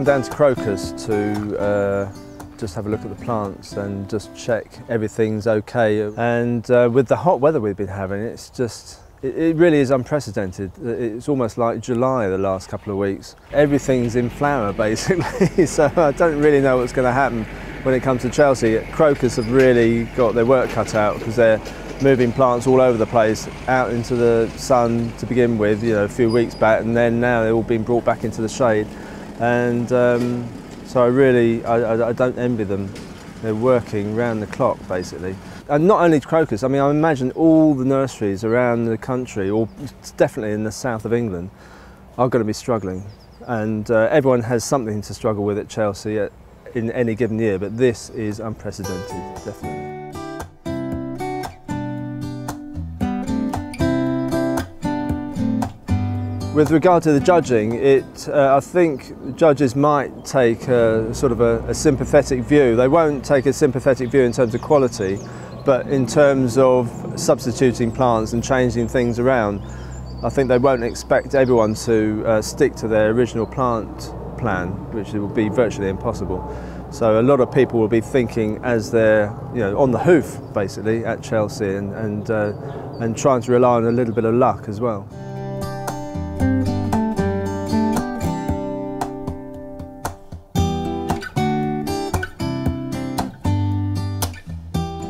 down to Crocus to just have a look at the plants and just check everything's okay. And with the hot weather we've been having, it's just, it really is unprecedented. It's almost like July the last couple of weeks. Everything's in flower basically, so I don't really know what's going to happen when it comes to Chelsea. Crocus have really got their work cut out because they're moving plants all over the place out into the sun to begin with, you know, a few weeks back, and then now they're all being brought back into the shade. And so I don't envy them. They're working round the clock basically. And not only Crocus, I mean, I imagine all the nurseries around the country, or definitely in the south of England, are going to be struggling. And everyone has something to struggle with at Chelsea in any given year, but this is unprecedented, definitely. With regard to the judging, I think judges might take a sort of a sympathetic view. They won't take a sympathetic view in terms of quality, but in terms of substituting plants and changing things around, I think they won't expect everyone to stick to their original plant plan, which will be virtually impossible. So a lot of people will be thinking as they're, you know, on the hoof basically at Chelsea, and trying to rely on a little bit of luck as well.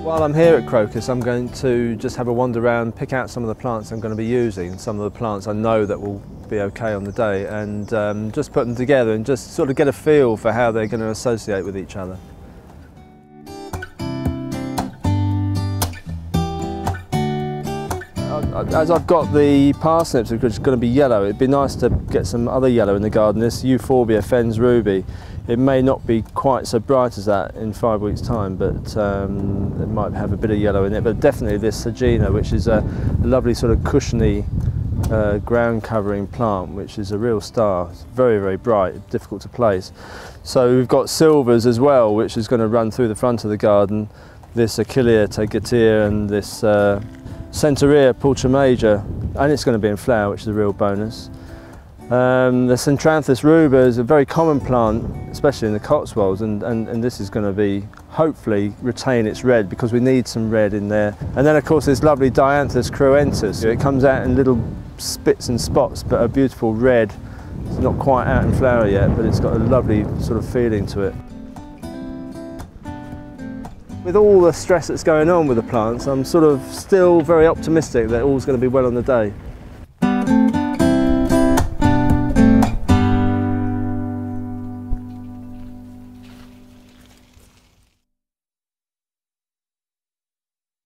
While I'm here at Crocus, I'm going to just have a wander around, pick out some of the plants I'm going to be using, some of the plants I know that will be okay on the day, and just put them together and just sort of get a feel for how they're going to associate with each other. As I've got the parsnips, which are going to be yellow, it'd be nice to get some other yellow in the garden. This Euphorbia Fens Ruby, it may not be quite so bright as that in 5 weeks' time, but it might have a bit of yellow in it. But definitely this Sagina, which is a lovely sort of cushiony ground covering plant, which is a real star. It's very, very bright, difficult to place. So we've got silvers as well, which is going to run through the front of the garden. This Achillea tegatea and this Centaurea Pulchra Major, and it's going to be in flower, which is a real bonus. The Centranthus ruber is a very common plant, especially in the Cotswolds, and this is going to be, hopefully, retain its red, because we need some red in there. And then of course this lovely Dianthus cruentus. It comes out in little spits and spots, but a beautiful red. It's not quite out in flower yet, but it's got a lovely sort of feeling to it. With all the stress that's going on with the plants, I'm sort of still very optimistic that all's going to be well on the day.